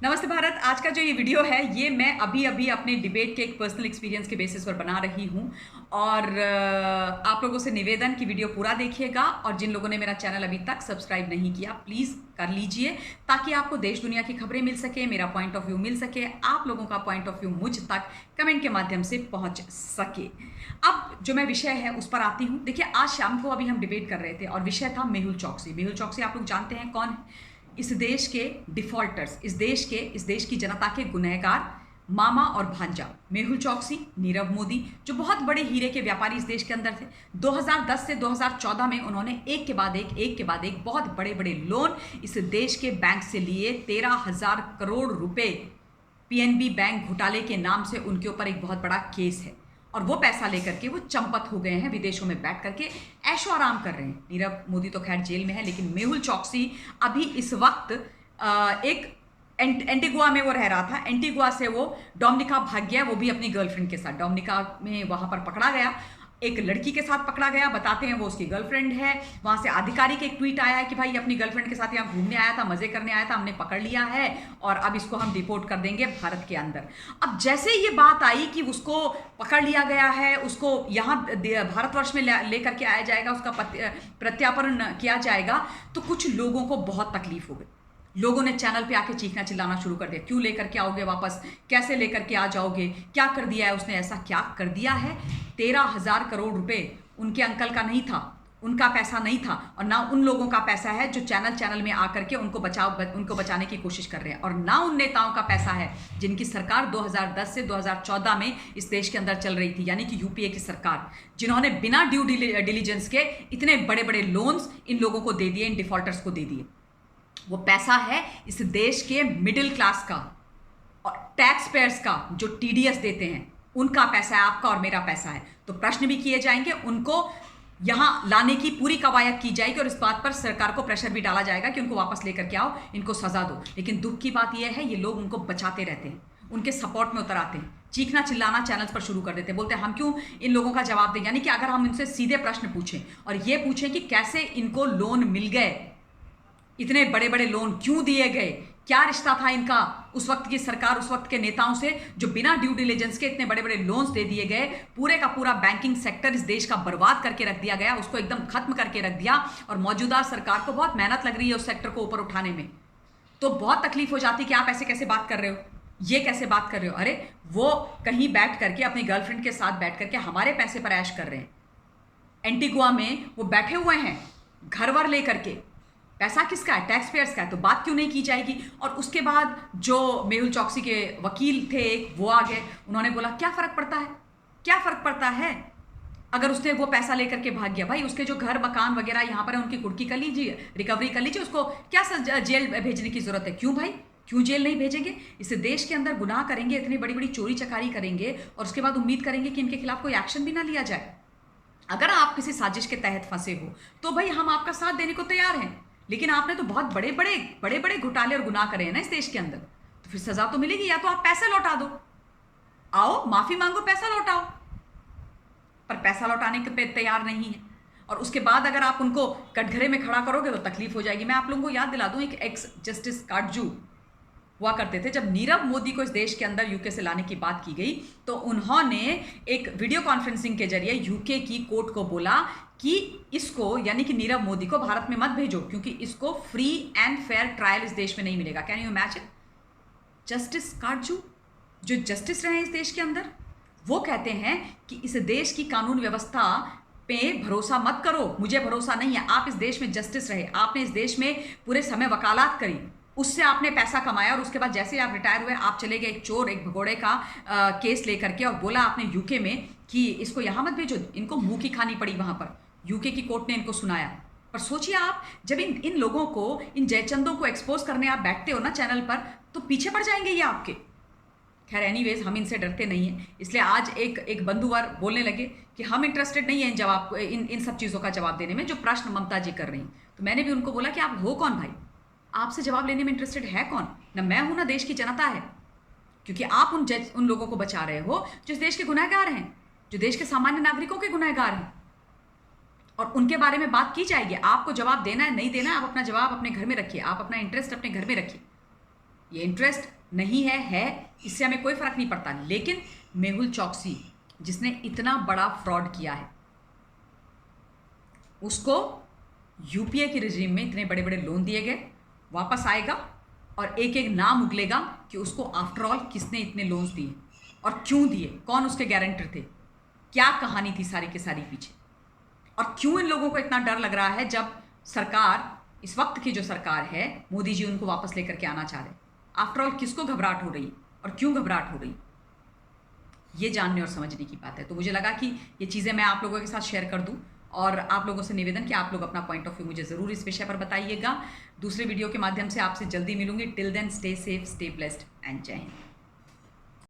नमस्ते भारत। आज का जो ये वीडियो है ये मैं अभी अभी अपने डिबेट के एक पर्सनल एक्सपीरियंस के बेसिस पर बना रही हूँ और आप लोगों से निवेदन की वीडियो पूरा देखिएगा और जिन लोगों ने मेरा चैनल अभी तक सब्सक्राइब नहीं किया प्लीज़ कर लीजिए ताकि आपको देश दुनिया की खबरें मिल सके, मेरा पॉइंट ऑफ व्यू मिल सके, आप लोगों का पॉइंट ऑफ व्यू मुझ तक कमेंट के माध्यम से पहुंच सके। अब जो मैं विषय है उस पर आती हूँ। देखिए, आज शाम को अभी हम डिबेट कर रहे थे और विषय था मेहुल चौकसी। मेहुल चौकसी आप लोग जानते हैं कौन है? इस देश के डिफॉल्टर्स, इस देश की जनता के गुनहगार मामा और भांजा मेहुल चौकसी, नीरव मोदी, जो बहुत बड़े हीरे के व्यापारी इस देश के अंदर थे। 2010 से 2014 में उन्होंने एक के बाद एक बहुत बड़े बड़े लोन इस देश के बैंक से लिए। 13,000 करोड़ रुपए पीएनबी बैंक घोटाले के नाम से उनके ऊपर एक बहुत बड़ा केस है और वो पैसा लेकर के वो चंपत हो गए हैं, विदेशों में बैठ करके ऐशो आराम कर रहे हैं। नीरव मोदी तो खैर जेल में है, लेकिन मेहुल चौकसी अभी इस वक्त एक एंटीगुआ में वो रह रहा था। एंटीगुआ से वो डोमिनिका भाग गया, वो भी अपनी गर्लफ्रेंड के साथ। डोमिनिका में वहाँ पर पकड़ा गया, एक लड़की के साथ पकड़ा गया, बताते हैं वो उसकी गर्लफ्रेंड है। वहाँ से आधिकारिक एक ट्वीट आया है कि भाई अपनी गर्लफ्रेंड के साथ यहाँ घूमने आया था, मजे करने आया था, हमने पकड़ लिया है और अब इसको हम डिपोर्ट कर देंगे भारत के अंदर। अब जैसे ये बात आई कि उसको पकड़ लिया गया है, उसको यहाँ भारतवर्ष में लेकर के आया जाएगा, उसका प्रत्यार्पण किया जाएगा, तो कुछ लोगों को बहुत तकलीफ हो गई। लोगों ने चैनल पे आके चीखना चिल्लाना शुरू कर दिया, क्यों लेकर के आओगे वापस, कैसे लेकर के आ जाओगे, क्या कर दिया है उसने, ऐसा क्या कर दिया है। 13,000 करोड़ रुपए उनके अंकल का नहीं था, उनका पैसा नहीं था और ना उन लोगों का पैसा है जो चैनल में आकर के उनको बचाने की कोशिश कर रहे हैं, और ना उन नेताओं का पैसा है जिनकी सरकार 2010 से 2014 में इस देश के अंदर चल रही थी, यानी कि यूपीए की सरकार, जिन्होंने बिना ड्यू डिलीजेंस के इतने बड़े बड़े लोन्स इन लोगों को दे दिए, इन डिफॉल्टर्स को दे दिए। वो पैसा है इस देश के मिडिल क्लास का और टैक्स पेयर्स का, जो टीडीएस देते हैं, उनका पैसा है, आपका और मेरा पैसा है। तो प्रश्न भी किए जाएंगे, उनको यहां लाने की पूरी कवायद की जाएगी और इस बात पर सरकार को प्रेशर भी डाला जाएगा कि उनको वापस लेकर के आओ, इनको सजा दो। लेकिन दुख की बात यह है, ये लोग उनको बचाते रहते हैं, उनके सपोर्ट में उतर आते हैं, चीखना चिल्लाना चैनल्स पर शुरू कर देते हैं, बोलते हैं हम क्यों इन लोगों का जवाब दें। यानी कि अगर हम इनसे सीधे प्रश्न पूछें और ये पूछें कि कैसे इनको लोन मिल गए, इतने बड़े बड़े लोन क्यों दिए गए, क्या रिश्ता था इनका उस वक्त की सरकार, उस वक्त के नेताओं से, जो बिना ड्यू डिलिजेंस के इतने बड़े बड़े लोन्स दे दिए गए, पूरे का पूरा बैंकिंग सेक्टर इस देश का बर्बाद करके रख दिया गया, उसको एकदम खत्म करके रख दिया। और मौजूदा सरकार को बहुत मेहनत लग रही है उस सेक्टर को ऊपर उठाने में, तो बहुत तकलीफ हो जाती कि आप ऐसे कैसे बात कर रहे हो, ये कैसे बात कर रहे हो। अरे वो कहीं बैठ करके अपनी गर्लफ्रेंड के साथ बैठ करके हमारे पैसे पर ऐश कर रहे हैं। एंटीगुआ में वो बैठे हुए हैं घर वर लेकर के, पैसा किसका है, टैक्स पेयर्स का है, तो बात क्यों नहीं की जाएगी। और उसके बाद जो मेहुल चौकसी के वकील थे एक, वो आ गए, उन्होंने बोला क्या फ़र्क पड़ता है, क्या फ़र्क पड़ता है अगर उसने वो पैसा लेकर के भाग गया। भाई उसके जो घर मकान वगैरह यहाँ पर है उनकी कुर्की कर लीजिए, रिकवरी कर लीजिए, उसको क्या जेल भेजने की ज़रूरत है। क्यों भाई, क्यों जेल नहीं भेजेंगे। इस देश के अंदर गुनाह करेंगे, इतनी बड़ी बड़ी चोरी चकारी करेंगे और उसके बाद उम्मीद करेंगे कि इनके खिलाफ कोई एक्शन भी ना लिया जाए। अगर आप किसी साजिश के तहत फंसे हो तो भाई हम आपका साथ देने को तैयार हैं, लेकिन आपने तो बहुत बड़े बड़े घोटाले और गुनाह करे हैं ना इस देश के अंदर, तो फिर सजा तो मिलेगी। या तो आप पैसा लौटा दो, आओ माफी मांगो, पैसा लौटाओ, पर पैसा लौटाने के पे तैयार नहीं है। और उसके बाद अगर आप उनको कटघरे में खड़ा करोगे तो तकलीफ हो जाएगी। मैं आप लोगों को याद दिला दूं, एक एक्स जस्टिस काटजू हुआ करते थे। जब नीरव मोदी को इस देश के अंदर यूके से लाने की बात की गई तो उन्होंने एक वीडियो कॉन्फ्रेंसिंग के जरिए यूके की कोर्ट को बोला कि इसको, यानी कि नीरव मोदी को, भारत में मत भेजो क्योंकि इसको फ्री एंड फेयर ट्रायल इस देश में नहीं मिलेगा। Can you imagine. Justice Katju जो जस्टिस रहे इस देश के अंदर, वो कहते हैं कि इस देश की कानून व्यवस्था पे भरोसा मत करो, मुझे भरोसा नहीं है। आप इस देश में जस्टिस रहे, आपने इस देश में पूरे समय वकालत करी, उससे आपने पैसा कमाया और उसके बाद जैसे आप रिटायर हुए आप चले गए एक चोर एक भगोड़े का केस लेकर के और बोला आपने यूके में कि इसको यहाँ मत भेजो। इनको मुंह की खानी पड़ी वहाँ पर, यूके की कोर्ट ने इनको सुनाया। पर सोचिए आप, जब इन लोगों को, इन जयचंदों को एक्सपोज करने आप बैठते हो ना चैनल पर, तो पीछे पड़ जाएंगे ये आपके। खैर एनीवेज, हम इनसे डरते नहीं हैं, इसलिए आज एक बंधुवर बोलने लगे कि हम इंटरेस्टेड नहीं हैं इन सब चीज़ों का जवाब देने में जो प्रश्न ममता जी कर रही। तो मैंने भी उनको बोला कि आप हो कौन भाई, आपसे जवाब लेने में इंटरेस्टेड है कौन। ना मैं हूं ना देश की जनता है, क्योंकि आप उन लोगों को बचा रहे हो जो इस देश के गुनहगार हैं, जो देश के सामान्य नागरिकों के गुनहगार हैं, और उनके बारे में बात की जाएगी। आपको जवाब देना है नहीं देना है, आप अपना जवाब अपने घर में रखिए, आप अपना इंटरेस्ट अपने घर में रखिए। ये इंटरेस्ट नहीं है, इससे हमें कोई फर्क नहीं पड़ता। लेकिन मेहुल चौकसी जिसने इतना बड़ा फ्रॉड किया है, उसको यूपीए की रिजीम में इतने बड़े बड़े लोन दिए गए, वापस आएगा और एक एक नाम उगलेगा कि उसको आफ्टर ऑल किसने इतने लोन्स दिए और क्यों दिए, कौन उसके गारंटर थे, क्या कहानी थी सारी की सारी पीछे, और क्यों इन लोगों को इतना डर लग रहा है जब सरकार, इस वक्त की जो सरकार है, मोदी जी उनको वापस लेकर के आना चाह रहे। आफ्टर ऑल किसको घबराहट हो रही और क्यों घबराहट हो रही, ये जानने और समझने की बात है। तो मुझे लगा कि ये चीज़ें मैं आप लोगों के साथ शेयर कर दूं, और आप लोगों से निवेदन कि आप लोग अपना पॉइंट ऑफ व्यू मुझे ज़रूर इस विषय पर बताइएगा। दूसरे वीडियो के माध्यम से आपसे जल्दी मिलूंगी। Till then stay safe, stay blessed and Jai Hind.